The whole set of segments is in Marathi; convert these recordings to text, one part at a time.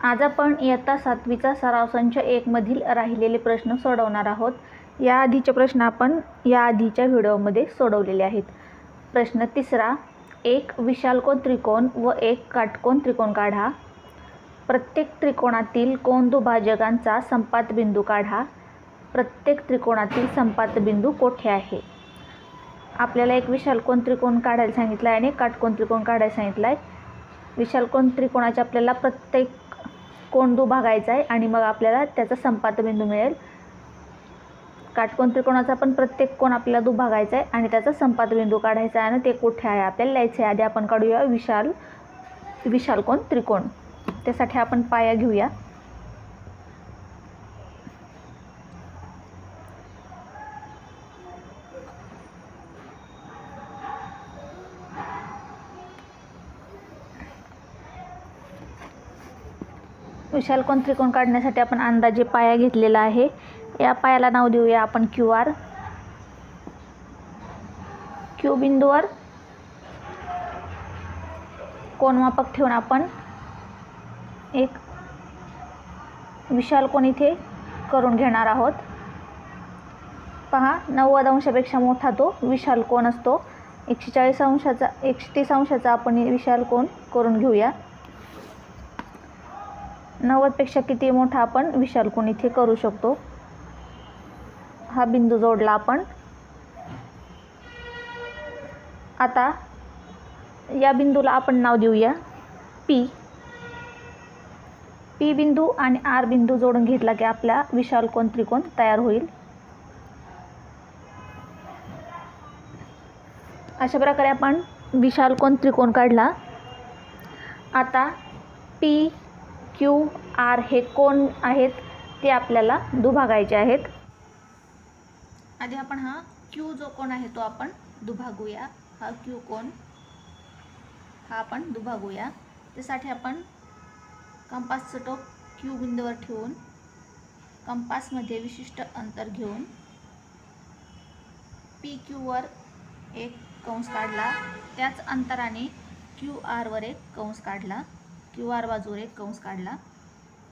आज आपण इयत्ता 7वीचा सराव संच 1 मधील राहिलेले प्रश्न सोडवणार आहोत। या आधीचे प्रश्न आपण या आधीच्या व्हिडिओमध्ये सोडवलेले आहेत। प्रश्न तिसरा, एक विशालकोन त्रिकोण व एक काटकोन त्रिकोण काढा। प्रत्येक त्रिकोणातील कोन दुभाजकांचा संपात बिंदू काढा। प्रत्येक त्रिकोणातील संपात बिंदू कोठे आहे? आपल्याला एक विशालकोन त्रिकोण काढायला सांगितलं आहे आणि काटकोन त्रिकोण काढायला सांगितलं आहे। विशालकोन त्रिकोणाचे आपल्याला प्रत्येक कोन दुभागायचा आहे आणि मग आपल्याला त्याचा संपात बिंदू मिळेल। काटकोन त्रिकोणाचा पण प्रत्येक कोन आपल्याला दुभागायचा आहे आणि त्याचा संपात बिंदू काढायचा आहे आणि ते कुठे आहे आपल्याला लिहायचे आहे। आधी आपण काढूया विशालकोन त्रिकोण। त्यासाठी आपण पाया घेऊया। विशालकोन त्रिकोण काढण्यासाठी आपण अंदाजे पाया घेतलेला आहे। या पायाला नाव देऊया आपण QR। Q बिंदूवर कोनमापक ठेवून आपण एक विशालकोन इथे करून घेणार आहोत। पहा, 90 अंशापेक्षा मोठा तो विशालकोन असतो। 140 अंशाचा 130 अंशाचा आपण विशालकोन करून घेऊया। 90 पेक्षा किती मोठा आपण विशालकोन इथे करू शकतो। हा बिंदू जोडला आपण। आता या बिंदूला आपण नाव देऊया P। P बिंदू आणि R बिंदू जोडून घेतला की आपला विशालकोन त्रिकोण तयार होईल। अशा प्रकारे आपण विशालकोन त्रिकोण काढला। आता P, Q, R हे कोन आहेत ते आपल्याला दुभागायचे आहेत। आधी आपण हा Q जो कोन आहे तो आपण दुभागूया। हा Q कोन हा आपण दुभागूया। त्यासाठी आपण कंपासचं टोक Q बिंदूवर ठेवून कंपासमध्ये विशिष्ट अंतर घेऊन PQ वर एक कंस काढला। त्याच अंतराने QR वर एक कंस काढला। QR बाजूवर एक कंस काढला।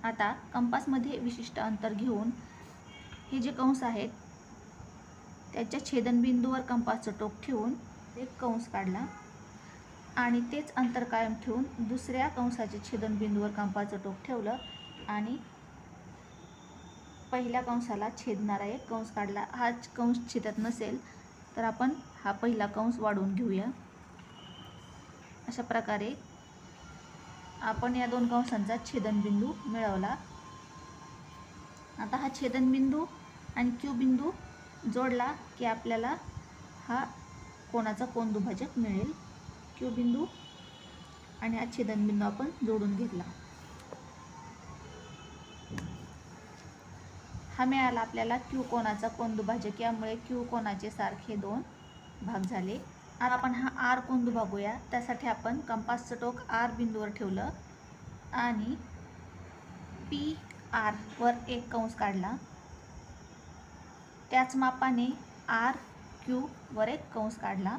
आता कंपासमध्ये विशिष्ट अंतर घेऊन हे जे कंस आहेत त्याच्या छेदनबिंदूवर कंपासचं टोक ठेवून एक कंस काढला आणि तेच अंतर कायम ठेवून दुसऱ्या कंसाच्या छेदनबिंदूवर कंपासचं टोक ठेवलं आणि पहिल्या कंसाला छेदणारा एक कंस काढला। हा कंस छेदत नसेल तर आपण हा पहिला कंस वाढवून घेऊया। अशा प्रकारे आपण या दोन कंसांचा छेदनबिंदू मिळवला। आता हा छेदनबिंदू आणि Q बिंदू जोडला की आपल्याला हा कोनाचा कोन दुभाजक मिळेल। Q बिंदू आणि हा छेदनबिंदू आपण जोडून घेतला। हा मिळाला आपल्याला Q कोनाचा कोन दुभाजक। यामुळे Q कोनाचे सारखे दोन भाग झाले। आता आपण हा R कोन दुभागूया। त्यासाठी आपण कंपासचं टोक R बिंदूवर ठेवलं आणि PR वर एक कंस काढला। त्याच मापाने RQ वर एक कंस काढला।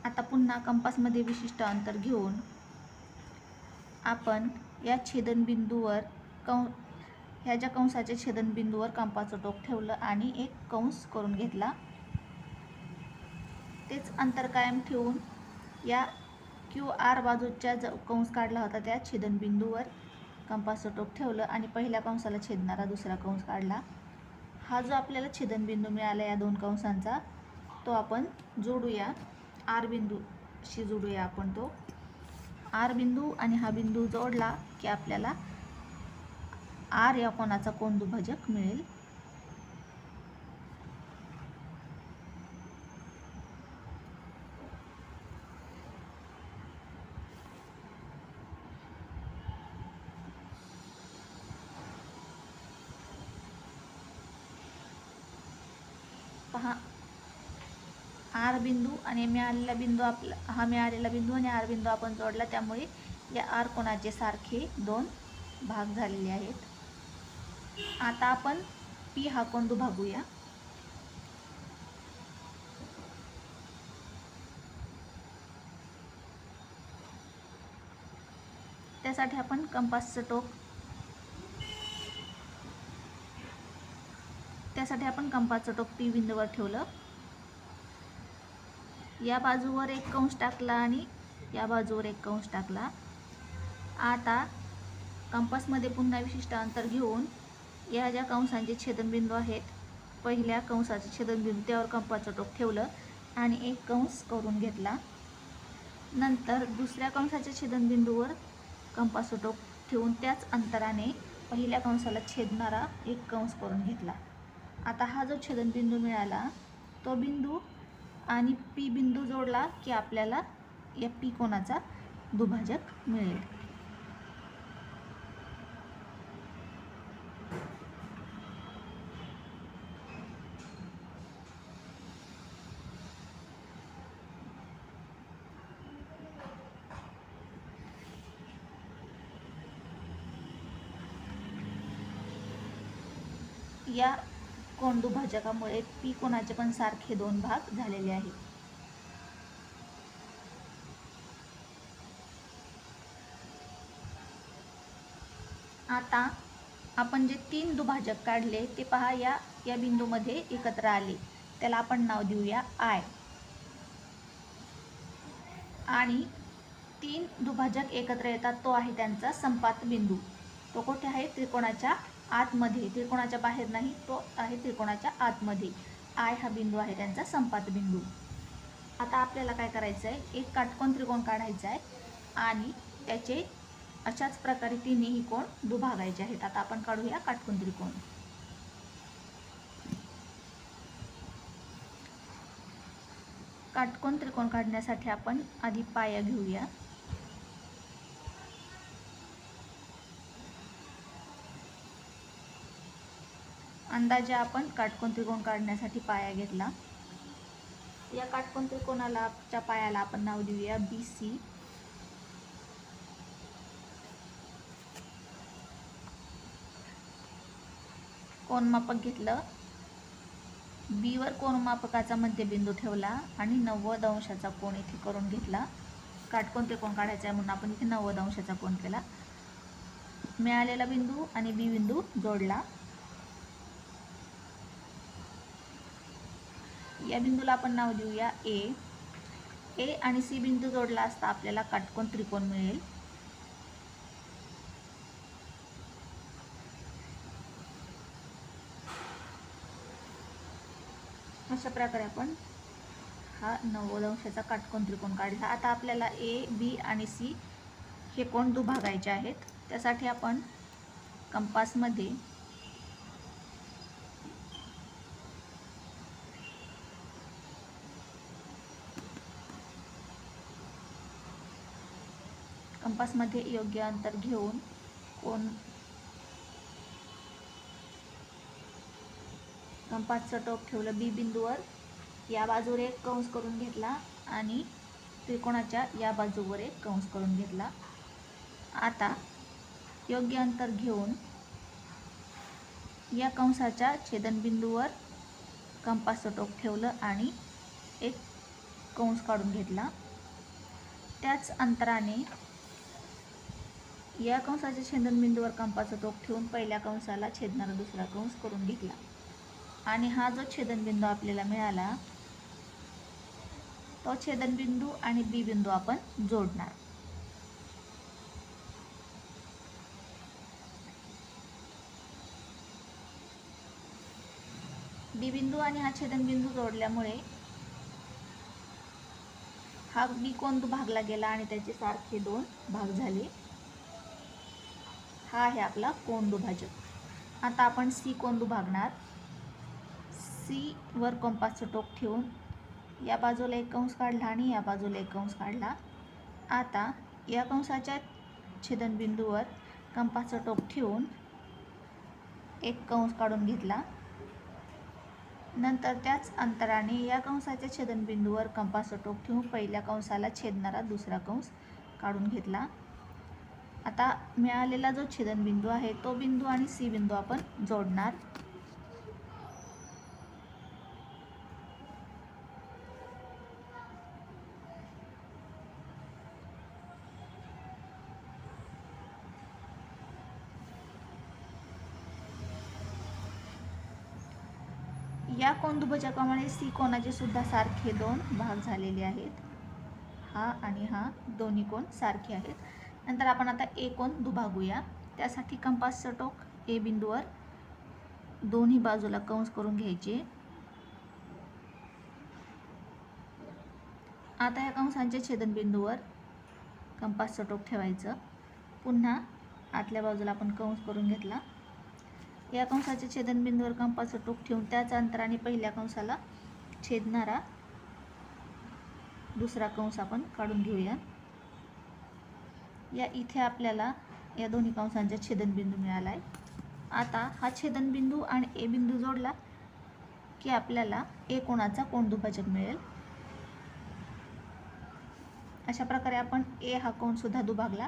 आता पुन्हा कंपासमध्ये विशिष्ट अंतर घेऊन आपण या छेदनबिंदूवर ह्या ज्या कंसाच्या छेदनबिंदूवर कंपासचं टोक ठेवलं आणि एक कंस करून घेतला। तेच अंतर कायम ठेवून या QR बाजूच्या जो कंस काढला होता त्या छेदनबिंदूवर कंपासचं टोक ठेवलं आणि पहिल्या कंसाला छेदणारा दुसरा कंस काढला। हा जो आपल्याला छेदनबिंदू मिळाला या दोन कंसांचा तो आपण जोडूया। R बिंदूशी जोडूया आपण तो R बिंदू आणि हा बिंदू जोडला की आपल्याला R या कोनाचा कोन दुभाजक मिळेल। पहा, R बिंदू आणि मिळालेला बिंदू हा मिळालेला बिंदू आणि R बिंदू आपण जोडला, त्यामुळे या R कोनाचे सारखे दोन भाग झालेले आहेत। आता आपण P हा कोन दुभागूया। त्यासाठी आपण कंपासचं टोक P बिंदूवर ठेवलं. या बाजूवर एक कंस टाकला आणि या बाजूवर एक कंस टाकला. आता कंपासमध्ये पुन्हा विशिष्ट अंतर घेऊन या ज्या कंसांचे छेदनबिंदू आहेत, पहिल्या कंसाचे छेदनबिंदू त्यावर कंपासचं टोक ठेवलं आणि एक कंस करून घेतला. नंतर दुसऱ्या कंसाच्या छेदनबिंदूवर कंपासचं टोक ठेवून त्याच अंतराने पहिल्या कंसाला छेदणारा एक कंस करून घेतला. आता हा जो छेदनबिंदू मिळाला तो बिंदू आणि P बिंदू जोडला की आपल्याला या P कोनाचा दुभाजक मिळेल. या कोन दुभाजकामुळे P कोनाचे पण सारखे दोन भाग झालेले आहेत. आता आपण जे 3 दुभाजक काढले ते पहा या बिंदूमध्ये एकत्र आले. त्याला आपण नाव देऊया I. आणि 3 दुभाजक एकत्र येतात तो आहे त्यांचा संपात बिंदू. तो कुठे आहे? त्रिकोणाच्या आतमध्ये. त्रिकोणाच्या बाहेर नाही, तो आहे त्रिकोणाच्या आतमध्ये. I हा बिंदू आहे त्यांचा संपात बिंदू. आता आपल्याला काय करायचं आहे? एक काटकोन त्रिकोण काढायचा आहे आणि त्याचे अशाच प्रकारे तिन्ही कोण दुभागायचे आहेत. आता आपण काढूया काटकोन त्रिकोण. काटकोन त्रिकोण काढण्यासाठी आपण आधी पाया घेऊया. अंदाजे आपण काटकोन त्रिकोण काढण्यासाठी पाया घेतला. या काटकोन त्रिकोणाच्या पायाला आपण नाव देऊया BC. कोनमापक घेतलं. B वर कोनमापकाचा मध्यबिंदू ठेवला आणि 90 अंशाचा कोन इथे करून घेतला. काटकोन त्रिकोण काढायचा आहे म्हणून आपण इथे 90 अंशाचा कोन केला. मिळालेला बिंदू आणि B बिंदू जोडला. या बिंदूला आपण नाव देऊया A. A आणि C बिंदू जोडला असता आपल्याला काटकोन त्रिकोण मिळेल. अशा प्रकारे आपण हा 90 अंशाचा काटकोन त्रिकोण काढला. आता आपल्याला A, B आणि C हे कोन दुभागायचे आहेत. त्यासाठी आपण कंपासमध्ये योग्य अंतर घेऊन कंपासचं टोक ठेवलं B बिंदूवर. या बाजूवर एक कंस करून घेतला आणि त्रिकोणाच्या या बाजूवर एक कंस करून घेतला. आता योग्य अंतर घेऊन या कंसाच्या छेदनबिंदूवर कंपासचं टोक ठेवलं आणि एक कंस काढून घेतला. त्याच अंतराने या कंसाच्या छेदनबिंदूवर कंपासचं टोक ठेवून पहिल्या कंसाला छेदणारा दुसरा कंस करून घेतला. आणि हा जो छेदनबिंदू आपल्याला मिळाला तो छेदनबिंदू आणि B बिंदू आपण जोडणार. B बिंदू आणि हा छेदनबिंदू जोडल्यामुळे हा B कोन दुभागला गेला आणि त्याचे सारखे दोन भाग झाले. हा आहे आपला कोन दुभाजक. आता आपण C कोन दुभागणार. C वर कंपासचं टोक ठेवून या बाजूला एक कंस काढला आणि या बाजूला एक कंस काढला. आता या कंसाच्या छेदनबिंदूवर कंपासचं टोक ठेवून एक कंस काढून घेतला. नंतर त्याच अंतराने या कंसाच्या छेदनबिंदूवर कंपासचं टोक ठेवून पहिल्या कंसाला छेदणारा दुसरा कंस काढून घेतला. आता मिळालेला जो छेदनबिंदू आहे तो बिंदू आणि C बिंदू आपण जोडणार. या कोनदुभाजकामुळे सी कोणाचे सुद्धा सारखे दोन भाग झालेले आहेत. हा आणि हा दोन्ही कोण सारखे आहेत. नंतर आपण आता ए कोण दुभागूया. त्यासाठी कंपासचं टोक ए बिंदूवर दोन्ही बाजूला कंस करून घ्यायचे. आता या कंसांच्या छेदनबिंदूवर कंपासचं टोक ठेवायचं. पुन्हा आतल्या बाजूला आपण कंस करून घेतला. या कंसाच्या छेदनबिंदूवर कंपासचं टोक ठेवून त्याच अंतराने पहिल्या कंसाला छेदणारा दुसरा कंस आपण काढून घेऊया. या इथे आपल्याला या दोन्ही कंसांचा छेदनबिंदू मिळाला आहे. आता हा छेदनबिंदू आणि ए बिंदू जोडला की आपल्याला ए कोणाचा कोनदुभाजक मिळेल. अशा प्रकारे आपण ए हा कोनसुद्धा दुभागला.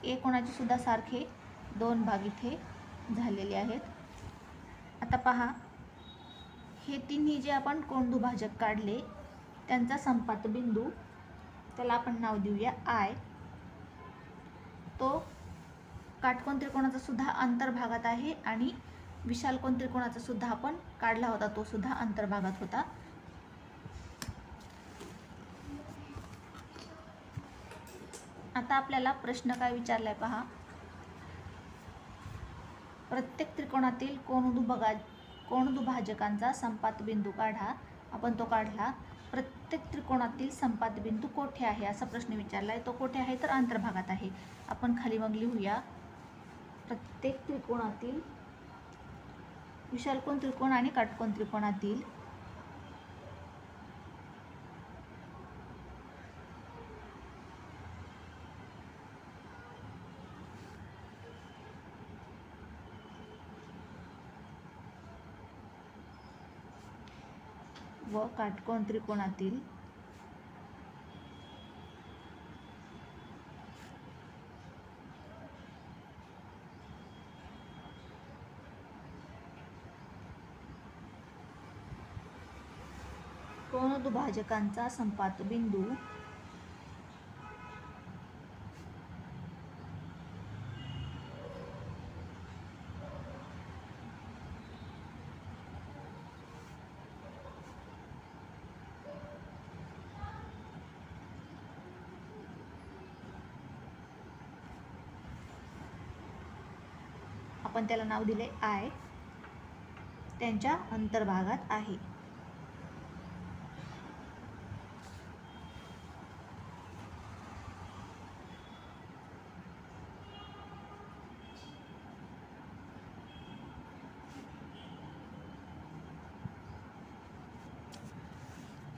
ए कोणाचे सुद्धा सारखे दोन भाग इथे झालेले आहेत. आता पहा, हे तिन्ही जे आपण कोनदुभाजक काढले त्यांचा संपात बिंदू, त्याला आपण नाव देऊया आय. तो काटकोन त्रिकोणाचा सुद्धा अंतर्भागात आहे आणि विशालकोन त्रिकोणाचा सुद्धा आपण काढला होता, तो सुद्धा अंतर्भागात होता. आता आपल्याला प्रश्न काय विचारलाय पहा. प्रत्येक त्रिकोणातील कोनदुभाजकांचा संपात बिंदू काढा. आपण तो काढला. प्रत्येक त्रिकोणातील संपात बिंदू कोठे आहे असा प्रश्न विचारलाय. तो कोठे आहे तर अंतर्भागात आहे. आपण खाली मग लिहूया, प्रत्येक त्रिकोणातील विशालकोन त्रिकोण आणि काटकोन त्रिकोणातील व काटकोन त्रिकोणातील कोनदुभाजकांचा संपात बिंदू आपण त्याला नाव दिले आय, त्यांच्या अंतर्भागात आहे.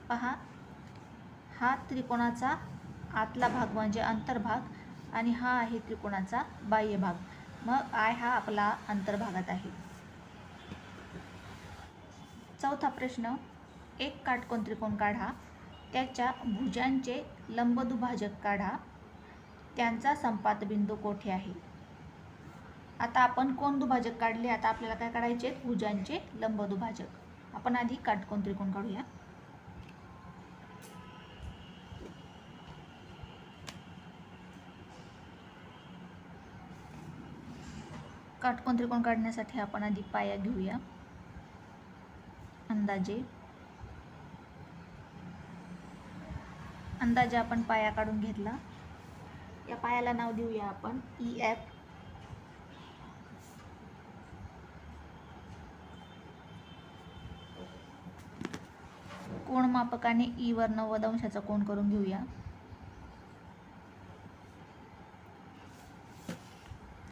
पहा, हा त्रिकोणाचा आतला भाग म्हणजे अंतर्भाग आणि हा आहे त्रिकोणाचा बाह्य भाग. मग आय हा आपला अंतर्भागात आहे. चौथा प्रश्न, एक काटकोन त्रिकोण काढा. त्याच्या भुजांचे लंबदुभाजक काढा. त्यांचा संपात बिंदू कोठे आहे. आता आपण कोनदुभाजक काढले. आता आपल्याला काय काढायचे, भुजांचे लंबदुभाजक. आपण आधी काटकोन त्रिकोण काढूया. काटकोन त्रिकोण काढण्यासाठी आपण आधी पाया घेऊया. अंदाजे आपण पाया काढून घेतला. या पायाला नाव देऊया आपण EF. कोणमापकाने E वर 90 अंशाचा कोन करून घेऊया.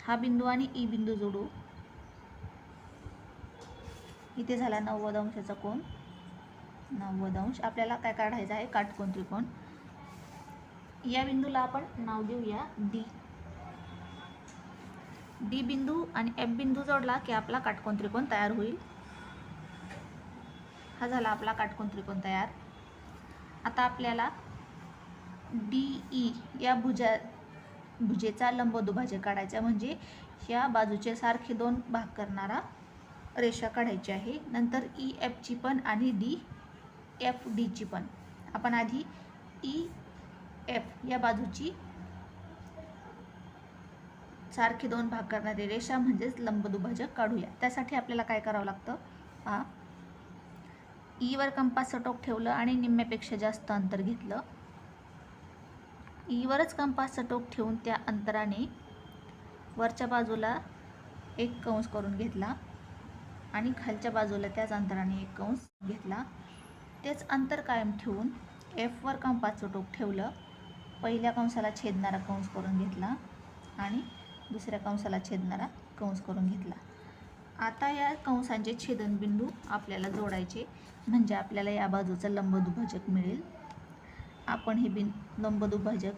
हा बिंदू आणि E बिंदू जोडू. इथे झाला 90 अंशाचा कोन. 90 अंश. आपल्याला काय काढायचं आहे, काटकोन त्रिकोण. या बिंदूला आपण नाव देऊया D. D बिंदू आणि F बिंदू जोडला की आपला काटकोन त्रिकोण तयार होईल. हा झाला आपला काटकोन त्रिकोण तयार. आता आपल्याला DE या भुजेचा लंबदुभाजक काढायचा, म्हणजे या बाजूचे सारखे दोन भाग करणारा रेषा काढायची आहे. नंतर EF ची पण आणि DFD ची पण. आपण आधी EF या बाजूची सारखे दोन भाग करणारी रेषा म्हणजेच लंबदुभाजक काढूया. त्यासाठी आपल्याला काय करावं लागतं, ईवर कंपासचं टोक ठेवलं आणि निम्म्यापेक्षा जास्त अंतर घेतलं. ईवरच कंपासचं टोक ठेवून त्या अंतराने वरच्या बाजूला एक कंस करून घेतला आणि खालच्या बाजूला त्याच अंतराने एक कंस घेतला. तेच अंतर कायम ठेवून एफवर कंपासचं टोक ठेवलं. पहिल्या कंसाला छेदणारा कंस करून घेतला आणि दुसऱ्या कंसाला छेदणारा कंस करून घेतला. आता या कंसांचे छेदनबिंदू आपल्याला जोडायचे, म्हणजे आपल्याला या बाजूचं लंबदुभाजक मिळेल. आपण हे लंबदुभाजक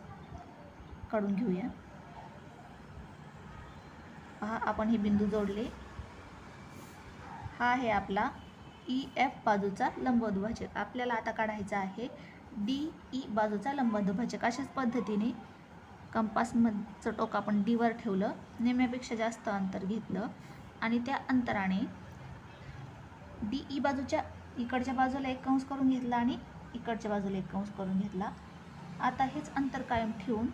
काढून घेऊया. पहा, आपण हे बिंदू जोडले. हा आहे आपला EF बाजूचा लंबदुभाजक. आपल्याला आता काढायचा आहे DE बाजूचा लंबदुभाजक. अशाच पद्धतीने कंपासचं टोक आपण D वर ठेवलं, निम्म्यापेक्षा जास्त अंतर घेतलं आणि त्या अंतराने DE बाजूच्या इकडच्या बाजूला एक कंस करून घेतला आणि इकडच्या बाजूला एक कंस करून घेतला. आता हेच अंतर कायम ठेवून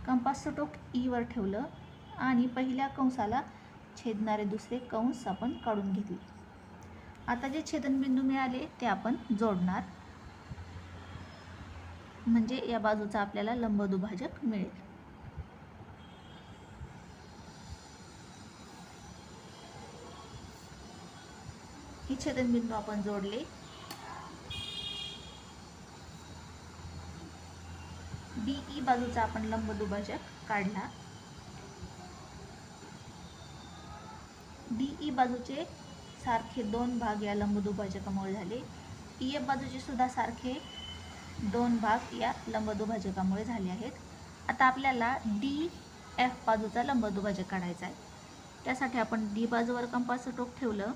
कंपासचं टोक E वर ठेवलं आणि पहिल्या कंसाला छेदणारे दुसरे कंस आपण काढून घेतले. आता जे छेदनबिंदू मिळाले ते आपण जोडणार, म्हणजे या बाजूचा आपल्याला लंबदुभाजक मिळेल. हे छेदनबिंदू आपण जोडले. DE बाजूचा आपण लंबदुभाजक काढला. DE बाजूचे सारखे दोन भाग या लंबदुभाजकामुळे झाले. EF बाजूचे सुद्धा सारखे दोन भाग या लंबदुभाजकामुळे झाले आहेत. आता आपल्याला DF बाजूचा लंबदुभाजक काढायचा आहे. त्यासाठी आपण D बाजूवर कंपासचं टोक ठेवलं,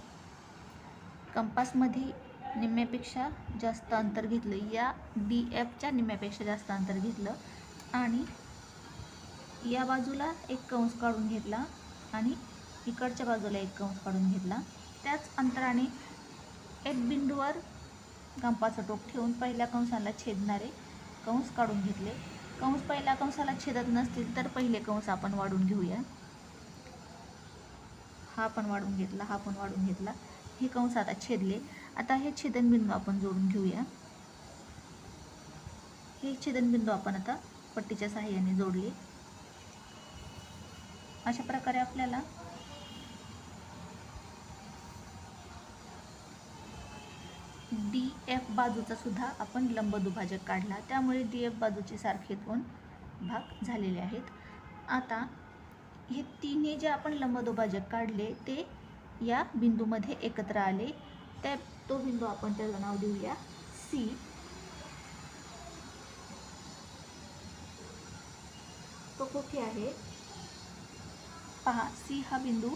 कंपासमध्ये निम्म्यापेक्षा जास्त अंतर घेतलं, या DFच्या निम्म्यापेक्षा जास्त अंतर घेतलं आणि या बाजूला एक कंस काढून घेतला आणि इकडच्या बाजूला एक कंस काढून घेतला. त्याच अंतराने F बिंदूवर कंपासचं टोक ठेवून पहिल्या कंसाला छेदणारे कंस काढून घेतले. कंस पहिल्या कंसाला छेदत नसतील तर पहिले कंस आपण वाढून घेऊया. हा पण वाढून घेतला, हा पण वाढून घेतला. हे कंस आता छेदले. आता हे छेदनबिंदू आपण जोडून घेऊया. हे छेदनबिंदू आपण आता पट्टीच्या सहाय्याने जोडले. अशा प्रकारे आपल्याला DF बाजूचा सुद्धा आपण लंबदुभाजक काढला, त्यामुळे DF बाजूचे सारखे दोन भाग झालेले आहेत. आता हे तिन्ही जे आपण लंबदुभाजक काढले ते या बिंदूमध्ये एकत्र आले. तो बिंदू आपण त्याचं नाव देऊया C. तो कुठे आहे पहा, C हा बिंदू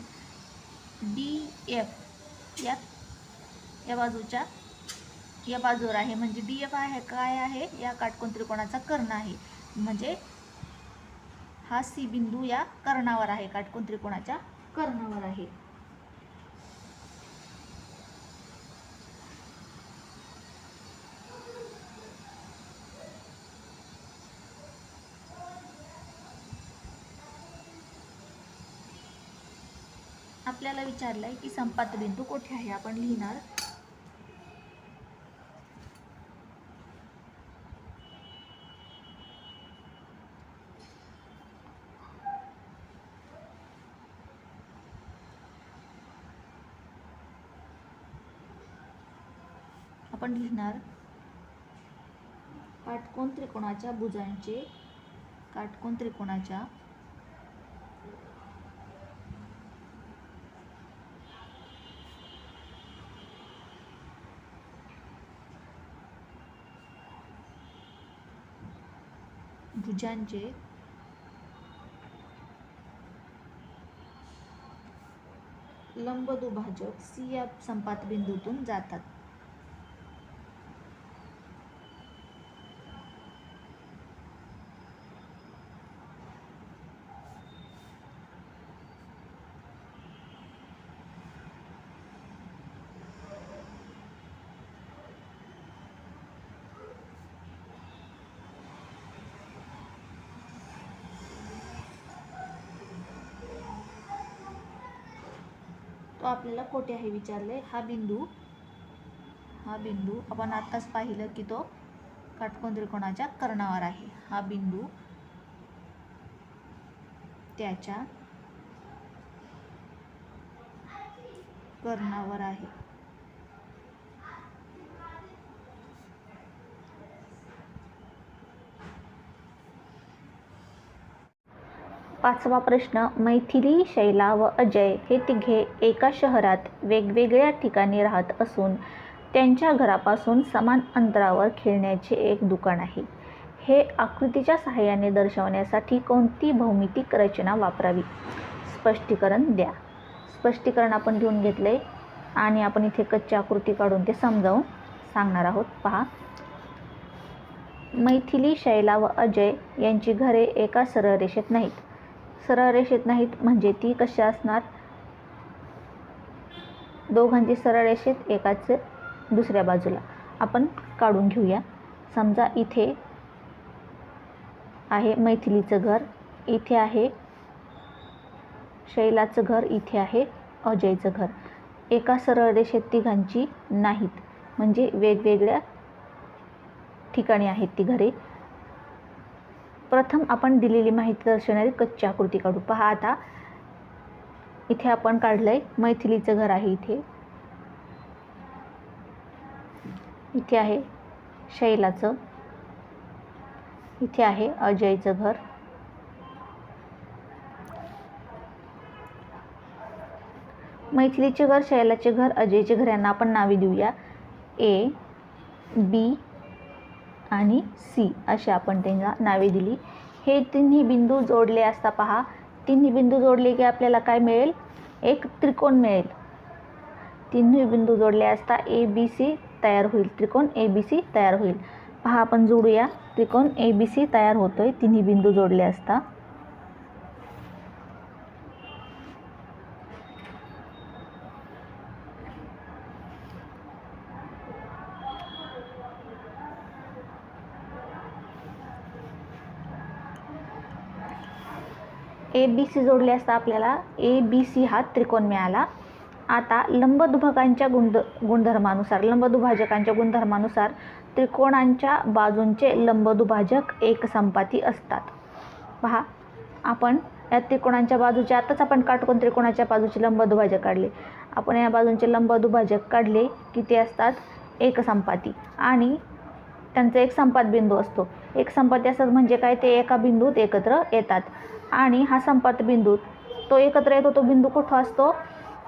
DF या बाजूवर आहे. म्हणजे DF आहे काय आहे, या काटकोन त्रिकोणाचा कर्ण आहे. म्हणजे हा C बिंदू या कर्णावर आहे, काटकोन त्रिकोणाच्या कर्णावर आहे. आपल्याला विचारलंय की संपात बिंदू कोठे आहे. आपण लिहिणार काटकोन त्रिकोणाच्या भुजांचे काटकोन त्रिकोणाच्या भुजांचे लंबदुभाजक C या संपात बिंदूतून जातात. तो आपल्याला कोठे आहे विचारले. हा बिंदू हा बिंदू आपण आत्ताच पाहिलं की तो काटकोन त्रिकोणाच्या कर्णावर आहे. हा बिंदू त्याच्या कर्णावर आहे. पाचवा प्रश्न, मैथिली, शैला व अजय हे तिघे एका शहरात वेगवेगळ्या ठिकाणी राहत असून त्यांच्या घरापासून समान अंतरावर खेळण्याचे एक दुकान आहे. हे आकृतीच्या सहाय्याने दर्शवण्यासाठी कोणती भौमितिक रचना वापरावी? स्पष्टीकरण द्या. स्पष्टीकरण आपण घेऊन घेतले आणि आपण इथे कच्ची आकृती काढून ते समजावून सांगणार आहोत. पहा, मैथिली, शैला व अजय यांची घरे एका सरळ रेषेत नाहीत. सरळ रेषेत नाहीत म्हणजे ती कशी असणार? दोघांची सरळ रेषेत, एकाच दुसऱ्या बाजूला. आपण काढून घेऊया. समजा इथे आहे मैथिलीचं घर, इथे आहे शैलाचं घर, इथे आहे अजयचं घर. एका सरळ रेषेत तिघांची नाहीत म्हणजे वेगवेगळ्या ठिकाणी आहेत ती घरे. प्रथम आपण दिलेली माहिती दर्शवणारी कच्ची आकृती काढू. पहा, आता इथे आपण काढलंय मैथिलीचं घर आहे. इथे आहे शैलाचं, इथे आहे अजयचं घर. मैथिलीचे घर, शैलाचे घर, अजयचे घर यांना आपण नावे देऊया. ए, बी आणि सी अशी आपण त्यांना नावे दिली. हे तिन्ही बिंदू जोडले असता पहा, तिन्ही बिंदू जोडले की आपल्याला काय मिळेल? एक त्रिकोण मिळेल. तिन्ही बिंदू जोडले असता ABC तयार होईल, त्रिकोण ABC तयार होईल. पहा, आपण जोडूया. त्रिकोण ABC तयार होतोय तिन्ही बिंदू जोडले असता. ABC जोडले असता आपल्याला ABC हा त्रिकोण मिळाला. आता लंबदुभाजकांच्या गुणधर्मानुसार त्रिकोणांच्या बाजूंचे लंबदुभाजक एकसंपाती असतात. पहा, आपण या त्रिकोणांच्या बाजूचे, आताच आपण काटकोन त्रिकोणाच्या बाजूचे लंबदुभाजक काढले. आपण या बाजूंचे लंबदुभाजक काढले की ते असतात एकसंपाती आणि त्यांचा एक संपात बिंदू असतो. एक संपाती असतात म्हणजे काय? ते एका बिंदूत एकत्र येतात आणि हा संपात बिंदू तो एकत्र येतो. तो बिंदू कुठं असतो?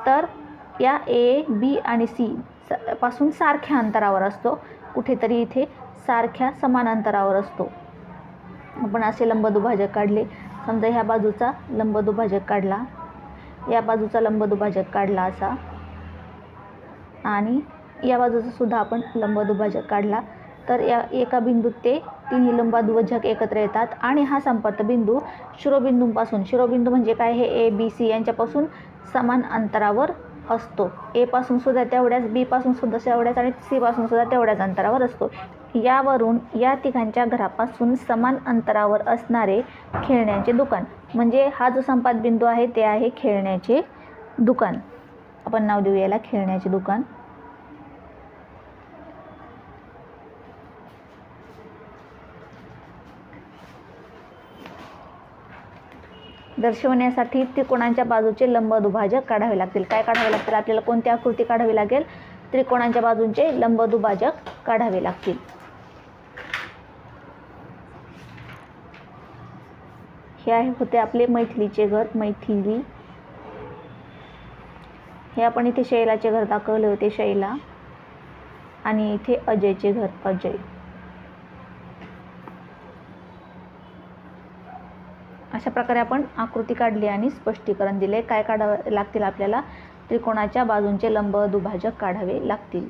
तर या A, B आणि C पासून सारख्या अंतरावर असतो. कुठेतरी इथे सारख्या समान अंतरावर असतो. आपण असे लंबदुभाजक काढले. समजा ह्या बाजूचा लंबदुभाजक काढला, या बाजूचा लंबदुभाजक काढला असा, आणि या बाजूचा सुद्धा आपण लंबदुभाजक काढला. तर या एका बिंदूत ते तिन्ही लंबदुभाजक एकत्र येतात आणि हा संपर्क बिंदू शिरोबिंदूंपासून, शिरोबिंदू म्हणजे काय? हे ABC यांच्यापासून समान अंतरावर असतो. A पासून सुद्धा तेवढ्याच, B पासून सुद्धा तेवढ्याच आणि C पासून सुद्धा तेवढ्याच अंतरावर असतो. यावरून या तिघांच्या घरापासून समान अंतरावर असणारे खेळण्याचे दुकान म्हणजे हा जो संपात बिंदू आहे ते आहे खेळण्याचे दुकान. आपण नाव देऊ याला खेळण्याचे दुकान. दर्शवण्यासाठी त्रिकोणांच्या बाजूचे लंबदुभाजक काढावे लागतील. काय काढावे लागतील? आपल्याला कोणती आकृती काढावी लागेल? त्रिकोणांच्या बाजूंचे लंबदुभाजक काढावे लागतील. हे होते आपले मैथिलीचे घर, मैथिली. हे आपण इथे शैलाचे घर दाखवले होते, शैला. आणि इथे अजयचे घर, अजय. अशा प्रकारे आपण आकृती काढली आणि स्पष्टीकरण दिले. काय काढावे लागतील आपल्याला? त्रिकोणाच्या बाजूंचे लंबदुभाजक काढावे लागतील.